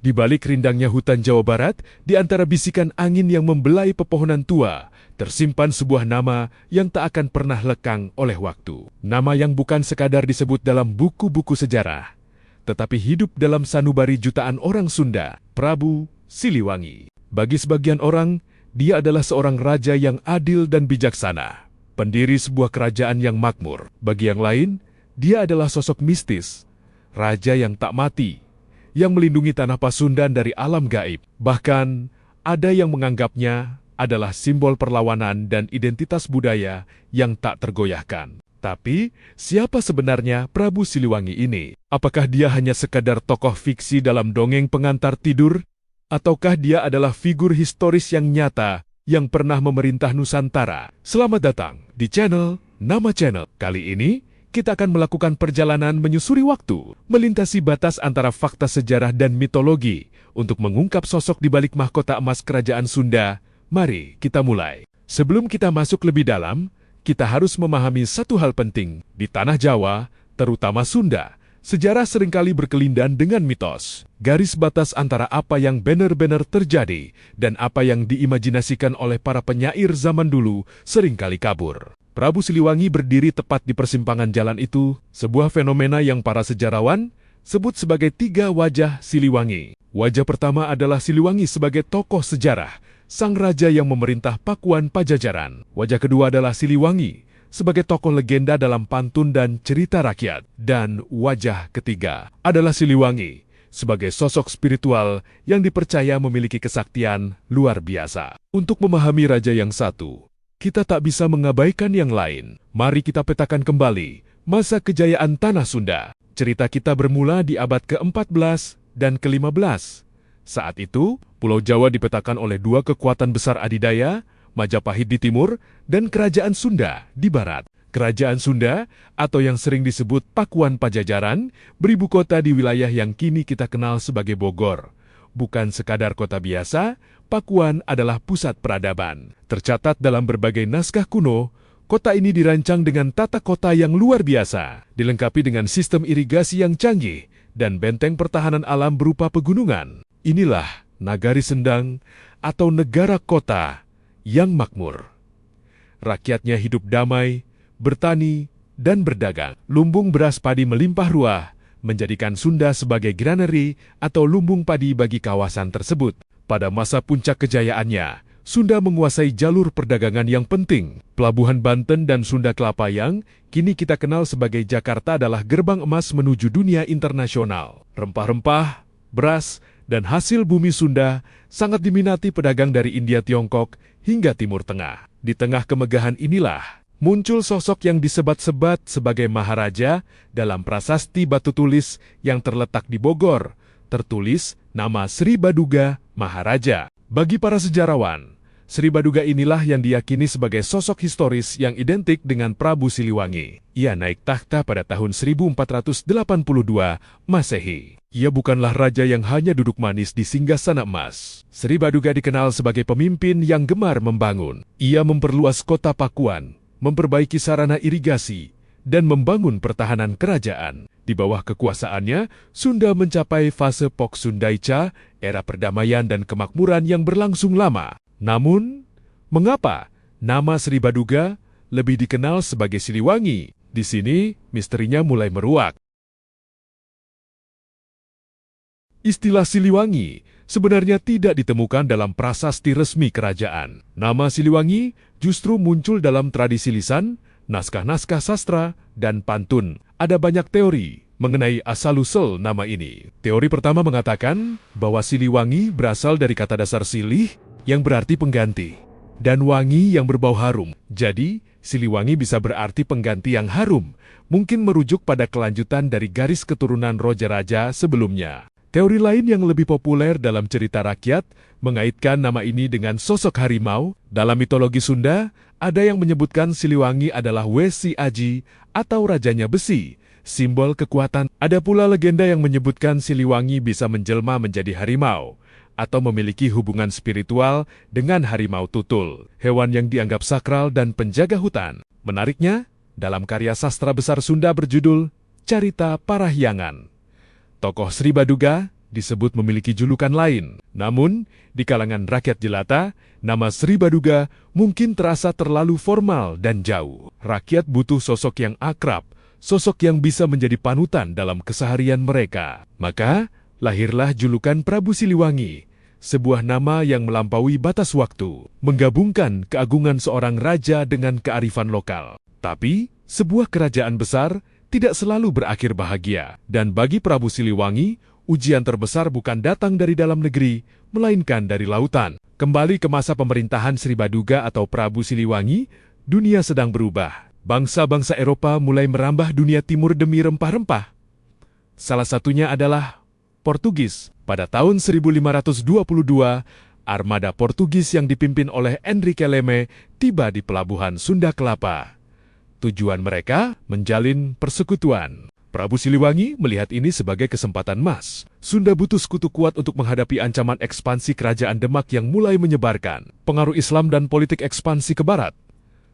Di balik rindangnya hutan Jawa Barat, di antara bisikan angin yang membelai pepohonan tua, tersimpan sebuah nama yang tak akan pernah lekang oleh waktu. Nama yang bukan sekadar disebut dalam buku-buku sejarah, tetapi hidup dalam sanubari jutaan orang Sunda, Prabu Siliwangi. Bagi sebagian orang, dia adalah seorang raja yang adil dan bijaksana, pendiri sebuah kerajaan yang makmur. Bagi yang lain, dia adalah sosok mistis, raja yang tak mati, yang melindungi tanah Pasundan dari alam gaib. Bahkan, ada yang menganggapnya adalah simbol perlawanan dan identitas budaya yang tak tergoyahkan. Tapi, siapa sebenarnya Prabu Siliwangi ini? Apakah dia hanya sekadar tokoh fiksi dalam dongeng pengantar tidur? Ataukah dia adalah figur historis yang nyata yang pernah memerintah Nusantara? Selamat datang di channel Nama Channel. Kali ini, kita akan melakukan perjalanan menyusuri waktu, melintasi batas antara fakta sejarah dan mitologi untuk mengungkap sosok di balik mahkota emas kerajaan Sunda. Mari kita mulai. Sebelum kita masuk lebih dalam, kita harus memahami satu hal penting. Di tanah Jawa, terutama Sunda, sejarah seringkali berkelindan dengan mitos. Garis batas antara apa yang benar-benar terjadi dan apa yang diimajinasikan oleh para penyair zaman dulu seringkali kabur. Prabu Siliwangi berdiri tepat di persimpangan jalan itu, sebuah fenomena yang para sejarawan sebut sebagai tiga wajah Siliwangi. Wajah pertama adalah Siliwangi sebagai tokoh sejarah, sang raja yang memerintah Pakuan Pajajaran. Wajah kedua adalah Siliwangi sebagai tokoh legenda dalam pantun dan cerita rakyat. Dan wajah ketiga adalah Siliwangi sebagai sosok spiritual yang dipercaya memiliki kesaktian luar biasa. Untuk memahami raja yang satu, kita tak bisa mengabaikan yang lain. Mari kita petakan kembali masa kejayaan tanah Sunda. Cerita kita bermula di abad ke-14 dan ke-15. Saat itu, Pulau Jawa dipetakan oleh dua kekuatan besar adidaya, Majapahit di timur dan Kerajaan Sunda di barat. Kerajaan Sunda, atau yang sering disebut Pakuan Pajajaran, beribu kota di wilayah yang kini kita kenal sebagai Bogor. Bukan sekadar kota biasa, Pakuan adalah pusat peradaban. Tercatat dalam berbagai naskah kuno, kota ini dirancang dengan tata kota yang luar biasa, dilengkapi dengan sistem irigasi yang canggih dan benteng pertahanan alam berupa pegunungan. Inilah Nagari Sendang atau negara kota yang makmur. Rakyatnya hidup damai, bertani, dan berdagang. Lumbung beras padi melimpah ruah, menjadikan Sunda sebagai granary atau lumbung padi bagi kawasan tersebut. Pada masa puncak kejayaannya, Sunda menguasai jalur perdagangan yang penting. Pelabuhan Banten dan Sunda Kelapa yang kini kita kenal sebagai Jakarta adalah gerbang emas menuju dunia internasional. Rempah-rempah, beras, dan hasil bumi Sunda sangat diminati pedagang dari India Tiongkok hingga Timur Tengah. Di tengah kemegahan inilah, muncul sosok yang disebat-sebat sebagai Maharaja dalam prasasti batu tulis yang terletak di Bogor. Tertulis nama Sri Baduga Maharaja. Bagi para sejarawan, Sri Baduga inilah yang diyakini sebagai sosok historis yang identik dengan Prabu Siliwangi. Ia naik takhta pada tahun 1482 Masehi. Ia bukanlah raja yang hanya duduk manis di singgasana emas. Sri Baduga dikenal sebagai pemimpin yang gemar membangun. Ia memperluas kota Pakuan, memperbaiki sarana irigasi, dan membangun pertahanan kerajaan. Di bawah kekuasaannya, Sunda mencapai fase Pok Sundaica, era perdamaian dan kemakmuran yang berlangsung lama. Namun, mengapa nama Sri Baduga lebih dikenal sebagai Siliwangi? Di sini, misterinya mulai meruak. Istilah Siliwangi sebenarnya tidak ditemukan dalam prasasti resmi kerajaan. Nama Siliwangi justru muncul dalam tradisi lisan, naskah-naskah sastra, dan pantun. Ada banyak teori mengenai asal-usul nama ini. Teori pertama mengatakan bahwa Siliwangi berasal dari kata dasar silih yang berarti pengganti, dan wangi yang berbau harum. Jadi, Siliwangi bisa berarti pengganti yang harum, mungkin merujuk pada kelanjutan dari garis keturunan raja-raja sebelumnya. Teori lain yang lebih populer dalam cerita rakyat mengaitkan nama ini dengan sosok harimau. Dalam mitologi Sunda, ada yang menyebutkan Siliwangi adalah Wesi Aji atau rajanya besi, simbol kekuatan. Ada pula legenda yang menyebutkan Siliwangi bisa menjelma menjadi harimau atau memiliki hubungan spiritual dengan harimau tutul, hewan yang dianggap sakral dan penjaga hutan. Menariknya, dalam karya sastra besar Sunda berjudul Carita Parahyangan, tokoh Sri Baduga disebut memiliki julukan lain. Namun, di kalangan rakyat jelata, nama Sri Baduga mungkin terasa terlalu formal dan jauh. Rakyat butuh sosok yang akrab, sosok yang bisa menjadi panutan dalam keseharian mereka. Maka, lahirlah julukan Prabu Siliwangi, sebuah nama yang melampaui batas waktu, menggabungkan keagungan seorang raja dengan kearifan lokal. Tapi, sebuah kerajaan besar tidak selalu berakhir bahagia. Dan bagi Prabu Siliwangi, ujian terbesar bukan datang dari dalam negeri, melainkan dari lautan. Kembali ke masa pemerintahan Sri Baduga atau Prabu Siliwangi, dunia sedang berubah. Bangsa-bangsa Eropa mulai merambah dunia timur demi rempah-rempah. Salah satunya adalah Portugis. Pada tahun 1522, armada Portugis yang dipimpin oleh Henrique Leme tiba di pelabuhan Sunda Kelapa. Tujuan mereka menjalin persekutuan. Prabu Siliwangi melihat ini sebagai kesempatan emas. Sunda butuh sekutu kuat untuk menghadapi ancaman ekspansi kerajaan Demak yang mulai menyebarkan pengaruh Islam dan politik ekspansi ke barat.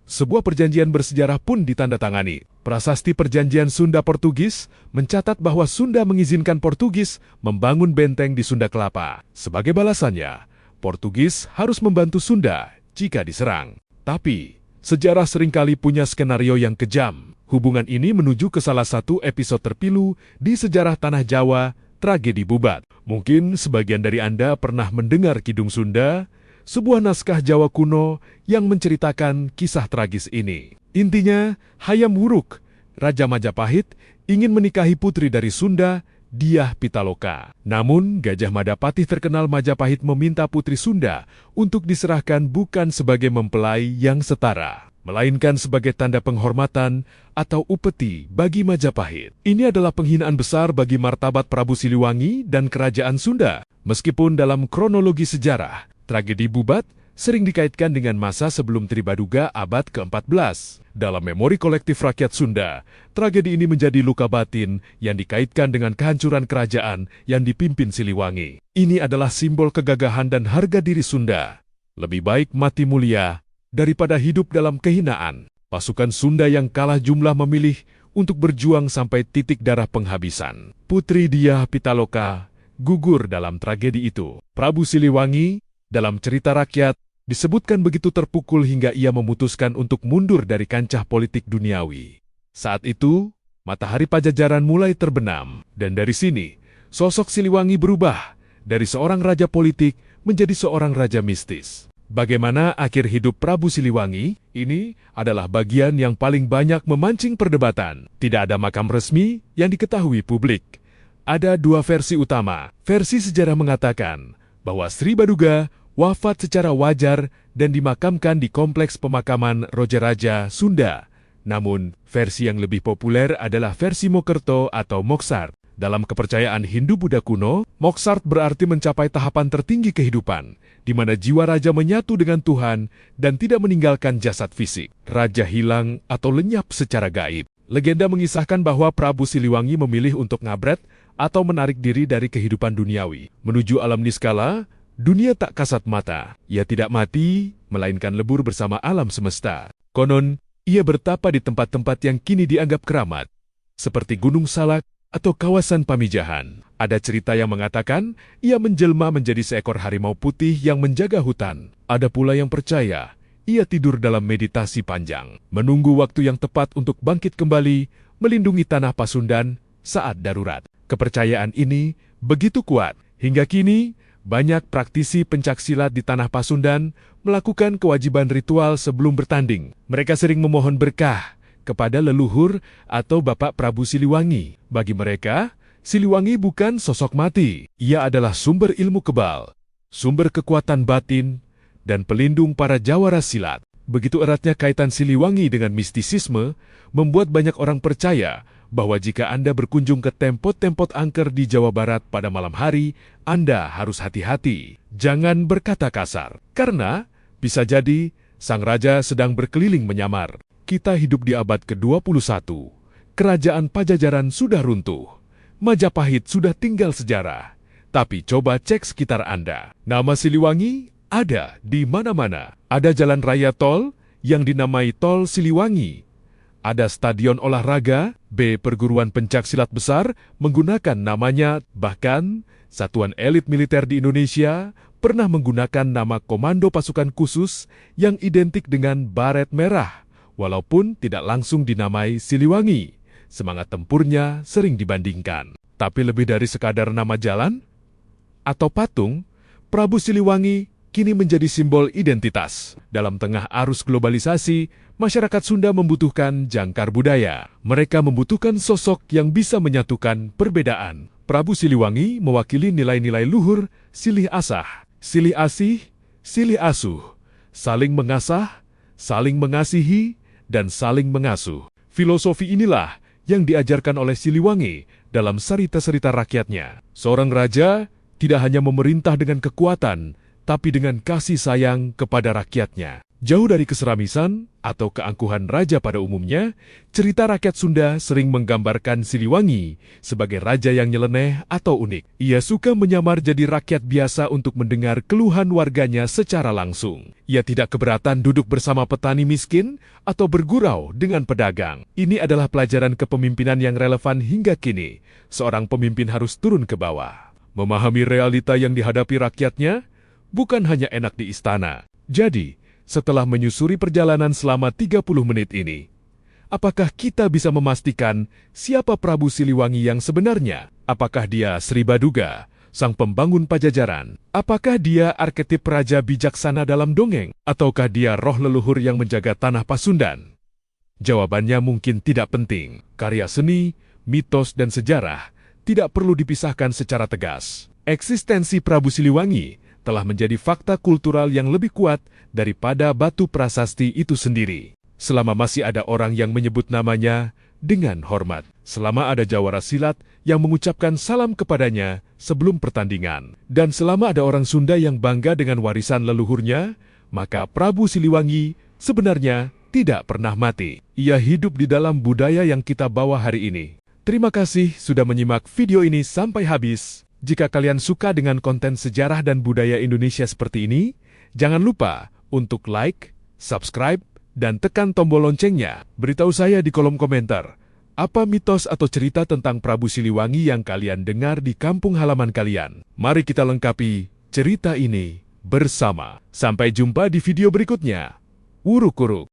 Sebuah perjanjian bersejarah pun ditandatangani. Prasasti Perjanjian Sunda-Portugis mencatat bahwa Sunda mengizinkan Portugis membangun benteng di Sunda Kelapa. Sebagai balasannya, Portugis harus membantu Sunda jika diserang. Tapi, sejarah seringkali punya skenario yang kejam. Hubungan ini menuju ke salah satu episode terpilu di sejarah Tanah Jawa, Tragedi Bubat. Mungkin sebagian dari Anda pernah mendengar Kidung Sunda, sebuah naskah Jawa kuno yang menceritakan kisah tragis ini. Intinya, Hayam Wuruk, Raja Majapahit, ingin menikahi putri dari Sunda, Dyah Pitaloka. Namun, Gajah Madapatih terkenal Majapahit meminta putri Sunda untuk diserahkan bukan sebagai mempelai yang setara, melainkan sebagai tanda penghormatan atau upeti bagi Majapahit. Ini adalah penghinaan besar bagi martabat Prabu Siliwangi dan Kerajaan Sunda. Meskipun dalam kronologi sejarah, tragedi Bubat sering dikaitkan dengan masa sebelum Sri Baduga abad ke-14. Dalam memori kolektif rakyat Sunda, tragedi ini menjadi luka batin yang dikaitkan dengan kehancuran kerajaan yang dipimpin Siliwangi. Ini adalah simbol kegagahan dan harga diri Sunda. Lebih baik mati mulia daripada hidup dalam kehinaan. Pasukan Sunda yang kalah jumlah memilih untuk berjuang sampai titik darah penghabisan. Putri Dyah Pitaloka gugur dalam tragedi itu. Prabu Siliwangi dalam cerita rakyat disebutkan begitu terpukul hingga ia memutuskan untuk mundur dari kancah politik duniawi. Saat itu, matahari Pajajaran mulai terbenam, dan dari sini, sosok Siliwangi berubah dari seorang raja politik menjadi seorang raja mistis. Bagaimana akhir hidup Prabu Siliwangi? Ini adalah bagian yang paling banyak memancing perdebatan. Tidak ada makam resmi yang diketahui publik. Ada dua versi utama. Versi sejarah mengatakan bahwa Sri Baduga wafat secara wajar dan dimakamkan di kompleks pemakaman Rojaraja, Sunda. Namun, versi yang lebih populer adalah versi Mokerto atau Moksart. Dalam kepercayaan Hindu-Buddha kuno, Moksart berarti mencapai tahapan tertinggi kehidupan, di mana jiwa raja menyatu dengan Tuhan dan tidak meninggalkan jasad fisik. Raja hilang atau lenyap secara gaib. Legenda mengisahkan bahwa Prabu Siliwangi memilih untuk ngabret atau menarik diri dari kehidupan duniawi. Menuju alam niskala, dunia tak kasat mata. Ia tidak mati, melainkan lebur bersama alam semesta. Konon, ia bertapa di tempat-tempat yang kini dianggap keramat, seperti Gunung Salak atau kawasan Pamijahan. Ada cerita yang mengatakan, ia menjelma menjadi seekor harimau putih yang menjaga hutan. Ada pula yang percaya, ia tidur dalam meditasi panjang, menunggu waktu yang tepat untuk bangkit kembali, melindungi tanah Pasundan saat darurat. Kepercayaan ini begitu kuat, hingga kini, banyak praktisi pencaksilat di tanah Pasundan melakukan kewajiban ritual sebelum bertanding. Mereka sering memohon berkah kepada leluhur atau Bapak Prabu Siliwangi. Bagi mereka, Siliwangi bukan sosok mati. Ia adalah sumber ilmu kebal, sumber kekuatan batin, dan pelindung para jawara silat. Begitu eratnya kaitan Siliwangi dengan mistisisme, membuat banyak orang percaya bahwa jika Anda berkunjung ke tempot-tempot angker di Jawa Barat pada malam hari, Anda harus hati-hati. Jangan berkata kasar, karena bisa jadi sang raja sedang berkeliling menyamar. Kita hidup di abad ke-21. Kerajaan Pajajaran sudah runtuh. Majapahit sudah tinggal sejarah. Tapi coba cek sekitar Anda. Nama Siliwangi ada di mana-mana. Ada jalan raya tol yang dinamai Tol Siliwangi. Ada stadion olahraga, perguruan pencaksilat besar menggunakan namanya. Bahkan, Satuan elit militer di Indonesia pernah menggunakan nama Komando Pasukan Khusus yang identik dengan baret merah, walaupun tidak langsung dinamai Siliwangi. Semangat tempurnya sering dibandingkan. Tapi lebih dari sekadar nama jalan atau patung, Prabu Siliwangi kini menjadi simbol identitas. Dalam tengah arus globalisasi, masyarakat Sunda membutuhkan jangkar budaya. Mereka membutuhkan sosok yang bisa menyatukan perbedaan. Prabu Siliwangi mewakili nilai-nilai luhur silih asah, silih asih, silih asuh, saling mengasah, saling mengasihi, dan saling mengasuh. Filosofi inilah yang diajarkan oleh Siliwangi dalam cerita-cerita rakyatnya. Seorang raja tidak hanya memerintah dengan kekuatan, tapi dengan kasih sayang kepada rakyatnya. Jauh dari keseramisan atau keangkuhan raja pada umumnya, cerita rakyat Sunda sering menggambarkan Siliwangi sebagai raja yang nyeleneh atau unik. Ia suka menyamar jadi rakyat biasa untuk mendengar keluhan warganya secara langsung. Ia tidak keberatan duduk bersama petani miskin atau bergurau dengan pedagang. Ini adalah pelajaran kepemimpinan yang relevan hingga kini. Seorang pemimpin harus turun ke bawah, memahami realita yang dihadapi rakyatnya, bukan hanya enak di istana. Jadi, setelah menyusuri perjalanan selama 30 menit ini, apakah kita bisa memastikan siapa Prabu Siliwangi yang sebenarnya? Apakah dia Sri Baduga, sang pembangun Pajajaran? Apakah dia arketip raja bijaksana dalam dongeng? Ataukah dia roh leluhur yang menjaga tanah Pasundan? Jawabannya mungkin tidak penting. Karya seni, mitos, dan sejarah tidak perlu dipisahkan secara tegas. Eksistensi Prabu Siliwangi telah menjadi fakta kultural yang lebih kuat daripada batu prasasti itu sendiri. Selama masih ada orang yang menyebut namanya dengan hormat, selama ada jawara silat yang mengucapkan salam kepadanya sebelum pertandingan, dan selama ada orang Sunda yang bangga dengan warisan leluhurnya, maka Prabu Siliwangi sebenarnya tidak pernah mati. Ia hidup di dalam budaya yang kita bawa hari ini. Terima kasih sudah menyimak video ini sampai habis. Jika kalian suka dengan konten sejarah dan budaya Indonesia seperti ini, jangan lupa untuk like, subscribe, dan tekan tombol loncengnya. Beritahu saya di kolom komentar, apa mitos atau cerita tentang Prabu Siliwangi yang kalian dengar di kampung halaman kalian. Mari kita lengkapi cerita ini bersama. Sampai jumpa di video berikutnya. Wuruk-kuruk.